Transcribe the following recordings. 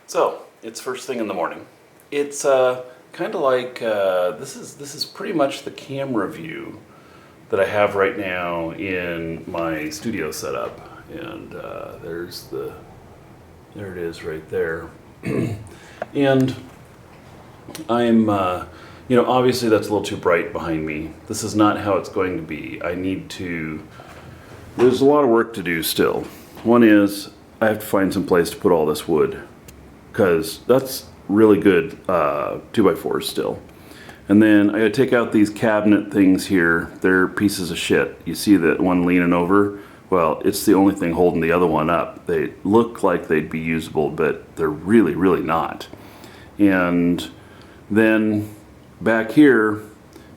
So it's first thing in the morning. It's kind of like this is pretty much the camera view that I have right now in my studio setup, and there it is right there. And I'm obviously that's a little too bright behind me. This is not how it's going to be. There's a lot of work to do still. One is I have to find some place to put all this wood, because that's really good 2x4s still. And then I gotta take out these cabinet things here. They're pieces of shit. You see that one leaning over? Well, it's the only thing holding the other one up. They look like they'd be usable, but they're really, really not. And then back here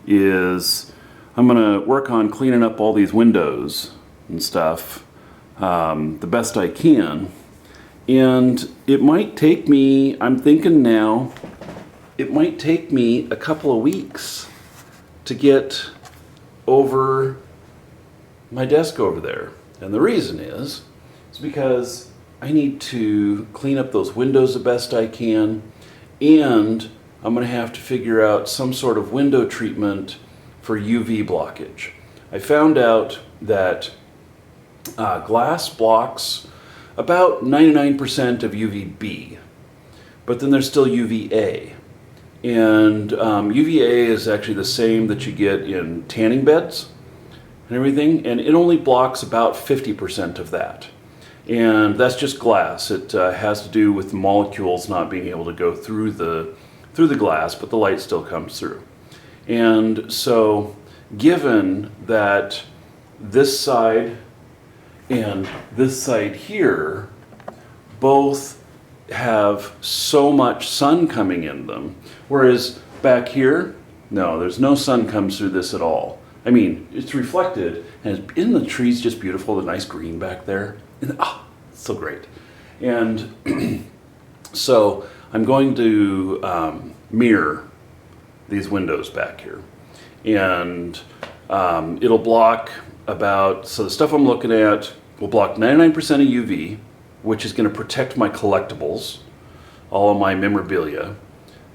is, I'm gonna work on cleaning up all these windows and stuff the best I can. And it might take me, I'm thinking now, it might take me a couple of weeks to get over my desk over there. And the reason is because I need to clean up those windows the best I can, and I'm gonna have to figure out some sort of window treatment for UV blockage. I found out that glass blocks about 99% of UVB, but then there's still UVA. And UVA is actually the same that you get in tanning beds and everything, and it only blocks about 50% of that. And that's just glass. It has to do with the molecules not being able to go through the glass, but the light still comes through. And so, given that this side and this side here both have so much sun coming in them, whereas back here, no, there's no sun comes through this at all. I mean, it's reflected, and in the trees, just beautiful, the nice green back there. And, it's so great. And so I'm going to mirror these windows back here. And it'll block so the stuff I'm looking at will block 99% of UV, which is going to protect my collectibles, all of my memorabilia.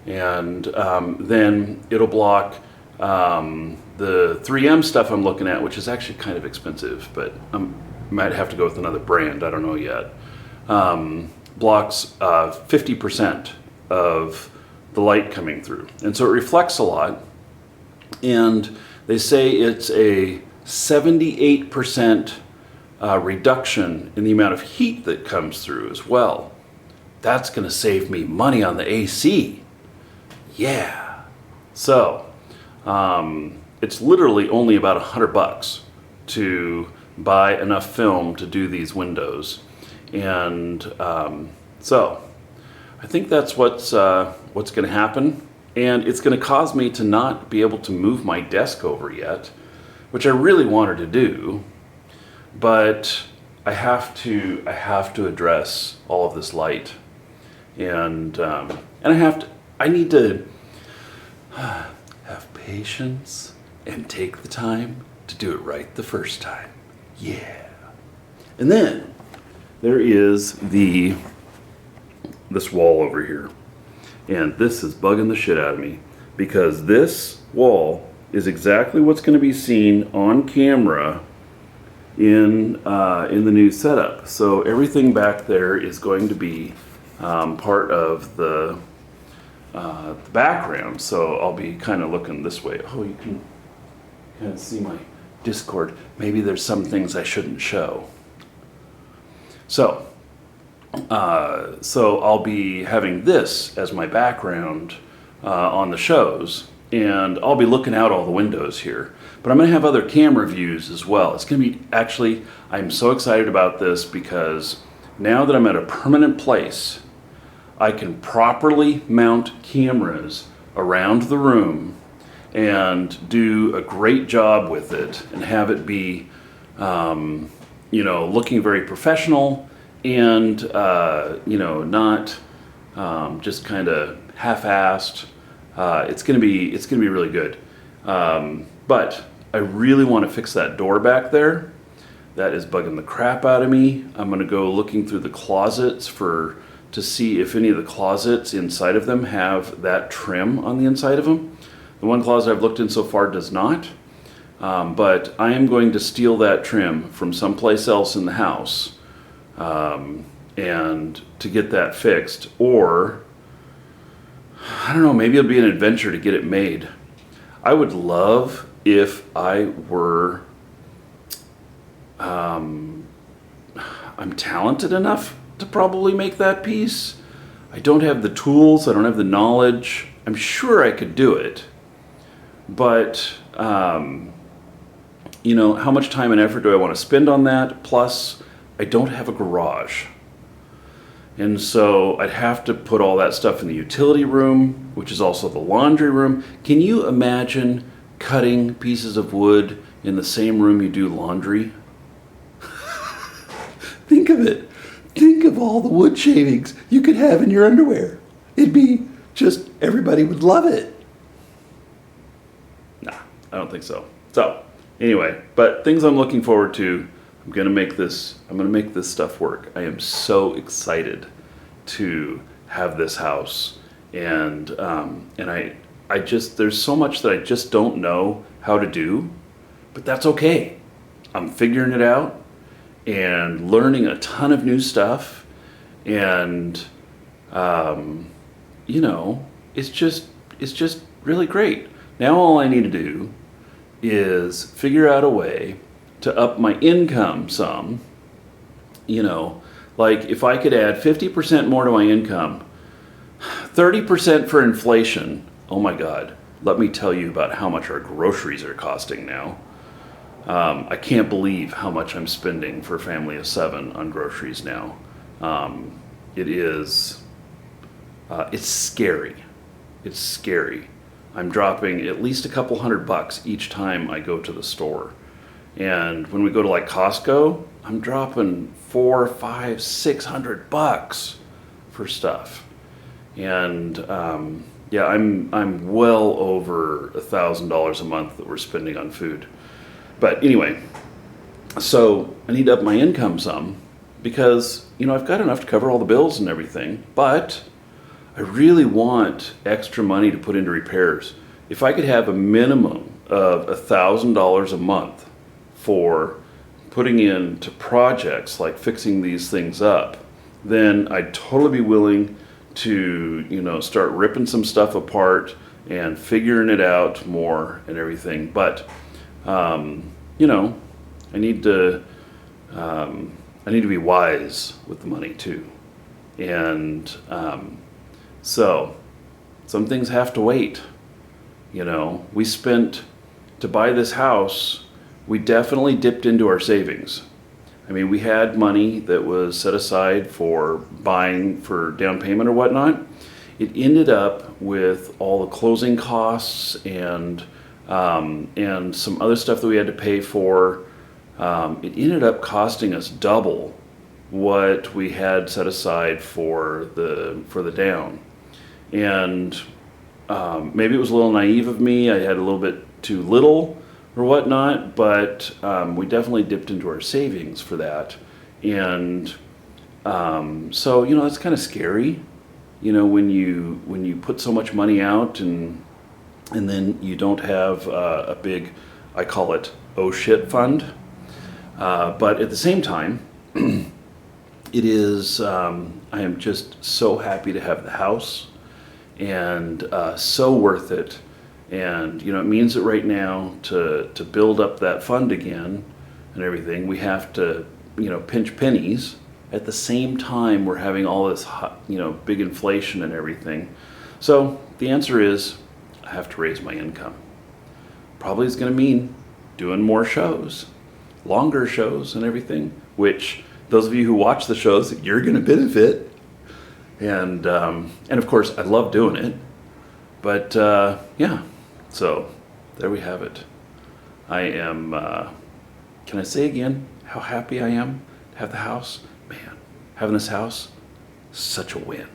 And then it'll block the 3M stuff I'm looking at, which is actually kind of expensive, but I might have to go with another brand, I don't know yet. Blocks 50% of the light coming through. And so it reflects a lot. And they say it's a 78% reduction in the amount of heat that comes through as well. That's going to save me money on the AC. Yeah. So it's literally only about $100 to buy enough film to do these windows. And so I think that's what's going to happen. And it's going to cause me to not be able to move my desk over yet, which I really wanted to do, but I have to address all of this light, and I need to have patience and take the time to do it right the first time. Yeah. And then there is this wall over here. And this is bugging the shit out of me, because this wall is exactly what's going to be seen on camera in the new setup. So everything back there is going to be part of the background. So I'll be kind of looking this way. Oh, you can kind of see my Discord. Maybe there's some things I shouldn't show. So I'll be having this as my background on the shows, and I'll be looking out all the windows here. But I'm going to have other camera views as well. It's going to be, actually, I'm so excited about this, because now that I'm at a permanent place, I can properly mount cameras around the room and do a great job with it and have it be, looking very professional, and not just kind of half-assed. It's gonna be really good. But I really want to fix that door back there. That is bugging the crap out of me. I'm gonna go looking through the closets for to see if any of the closets inside of them have that trim on the inside of them. The one closet I've looked in so far does not, but I am going to steal that trim from someplace else in the house and to get that fixed. Or, I don't know, maybe it'll be an adventure to get it made. I would love if I were, I'm talented enough to probably make that piece. I don't have the tools, I don't have the knowledge. I'm sure I could do it, but you know, how much time and effort do I want to spend on that? Plus, I don't have a garage. And so I'd have to put all that stuff in the utility room, which is also the laundry room. Can you imagine cutting pieces of wood in the same room you do laundry? Think of it. Think of all the wood shavings you could have in your underwear. It'd be just, everybody would love it. Nah, I don't think so. So, anyway, but things I'm looking forward to. I'm gonna make this stuff work. I am so excited to have this house, and I just, there's so much that I just don't know how to do, but that's okay. I'm figuring it out and learning a ton of new stuff, and you know, it's just really great. Now all I need to do is figure out a way to up my income some. You know, like if I could add 50% more to my income, 30% for inflation. Oh my God, let me tell you about how much our groceries are costing now. I can't believe how much I'm spending for a family of 7 on groceries now. It is, it's scary. It's scary. I'm dropping at least a couple $100 each time I go to the store. And when we go to like Costco, I'm dropping $400, $500, $600 for stuff. And yeah, I'm well over $1,000 a month that we're spending on food. But anyway, so I need to up my income some because, you know, I've got enough to cover all the bills and everything, but I really want extra money to put into repairs. If I could have a minimum of $1,000 a month for putting into projects like fixing these things up, then I'd totally be willing to, you know, start ripping some stuff apart and figuring it out more and everything. But you know, I need to be wise with the money too, and so some things have to wait. You know, we spent, to buy this house, we definitely dipped into our savings. I mean, we had money that was set aside for buying for down payment or whatnot. It ended up with all the closing costs and some other stuff that we had to pay for. It ended up costing us double what we had set aside for the down. And maybe it was a little naive of me. I had a little bit too little or whatnot, but we definitely dipped into our savings for that. And so, you know, it's kind of scary, you know, when you put so much money out and then you don't have a big, I call it, oh shit fund. But at the same time, it is, I am just so happy to have the house, and so worth it. And, you know, it means that right now to build up that fund again and everything, we have to, you know, pinch pennies. At the same time, we're having all this, you know, big inflation and everything. So the answer is, I have to raise my income. Probably is going to mean doing more shows, longer shows and everything, which those of you who watch the shows, you're going to benefit. And of course, I love doing it. But yeah, so there we have it. I am, can I say again how happy I am to have the house? Man, having this house, such a win.